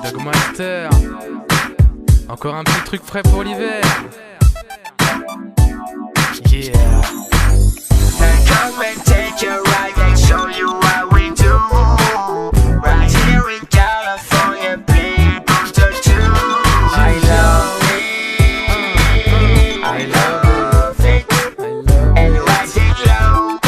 Dogmaster. Encore un petit truc frais pour l'hiver. Yeah. Come and take a ride and show you what we do. Right here in California, Booster 2. I love it, I love it. And right it low,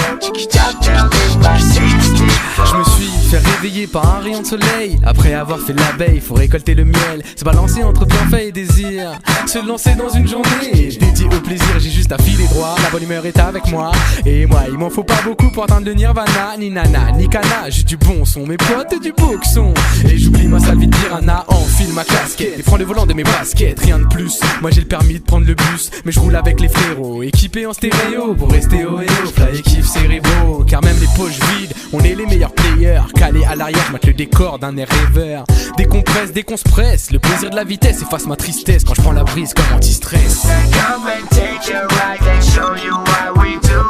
top down in my 64. Je me suis fait réveiller par un rayon de soleil. Après avoir fait l'abeille, faut récolter le miel. Se balancer entre bienfait et désir. Se lancer dans une journée dédiée au plaisir. J'ai juste à filer droit, la bonne humeur est avec moi. Et moi, il m'en faut pas beaucoup pour atteindre le nirvana. Ni nana, ni cana, j'ai du bon son. Mes potes et du boxon. Et j'oublie ma sale vie de piranha. Enfile ma casquette et prends le volant de mes baskets. Rien de plus, moi j'ai le permis de prendre le bus. Mais je roule avec les frérots, équipés en stéréo. Pour rester au héros, fly et kiff cérébraux. Car même les poches vides, on est les meilleurs players. Calé à l'arrière, je mate le décor d'un air rêveur. Décompresse, dès qu'on se presse, le plaisir de la vitesse efface ma tristesse quand je prends la brise comme anti-stress. Come and take a ride and show you what we do.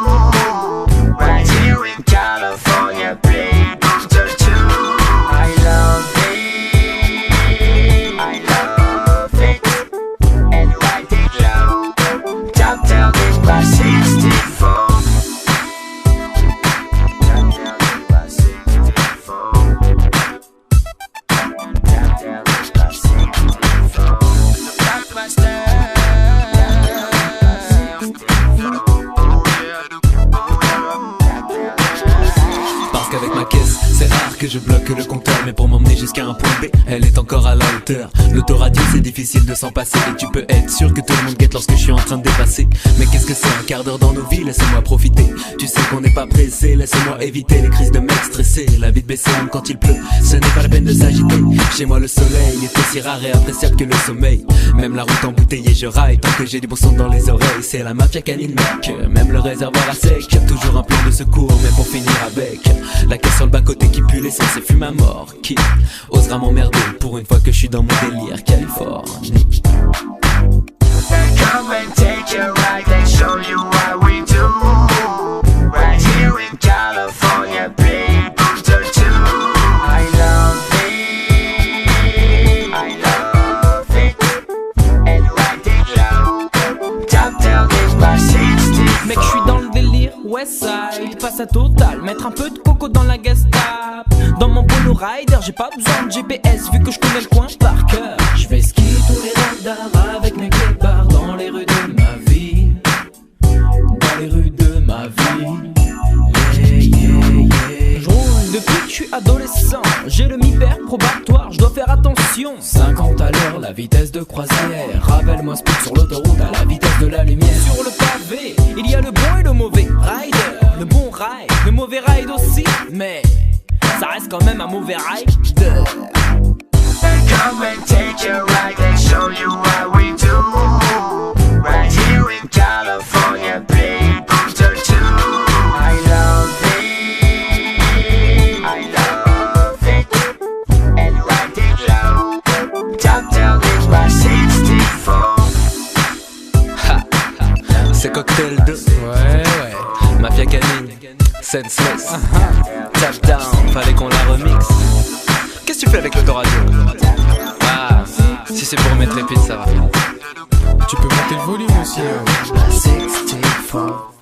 Right here in California, Booster 2. I love it, I love it. And right it low, top down in my 64. Top down in my 64. Top down in my 64. Top my style. Parce qu'avec ma caisse, c'est rare que je bloque le compteur. Mais pour m'emmener jusqu'à un point B, elle est encore à la hauteur. L'autoradio, c'est difficile de s'en passer. Et tu peux être sûr que tout le monde guette lorsque je suis en train de dépasser. Mais qu'est-ce que c'est un quart d'heure dans nos vies, laisse-moi profiter. Tu sais qu'on n'est pas pressé, laisse-moi éviter les crises de mecs stressés. La vie de baisser même quand il pleut, ce n'est pas la peine de s'agiter. Chez moi le soleil est aussi rare et appréciable que le sommeil. Même la route embouteillée, je raille tant que j'ai du bon son dans les oreilles. C'est la mafia canine mec, même le réservoir à sec. Toujours un plan de secours, mais pour finir avec la caisse sur le bas-côté qui pue l'essence et fume à mort. Qui osera m'emmerder pour une fois que je suis dans mon délire Californie. Come and take a ride and show you what we do. Right here in California, Booster 2. I love it, I love it. And right it low, top down in my 64. Mec, je suis dans le délire Westside, passe à Total, mettre un peu de coco dans la gas tap. Dans mon polo rider, j'ai pas besoin de GPS vu que je connais le coin par cœur. Je vais skier tous les radars avec mes guépards dans les rues de ma vie. Dans les rues de ma vie. Yeah, yeah, yeah. Je roule depuis que je suis adolescent. J'ai le mi-père probatoire, je dois faire attention. 50 à l'heure, la vitesse de croisière. Rappelle-moi speed sur l'autoroute à la vitesse de la lumière. Sur le pavé, il y a le bon et le mauvais rider. Le bon ride, le mauvais ride aussi. Mais ça reste quand même un mauvais ride. Come and take a ride and show you what we do. Right here in California, Booster 2. I love it, I love it. And right it low, top down in my 64. C'est Cocktail 2, Ouais. Mafia Canine, Senseless, Tap Down, fallait qu'on la remixe. Qu'est-ce que tu fais avec l'autoradio? Ah, si c'est pour mettre les pieds, ça va. Tu peux monter le volume aussi. 64.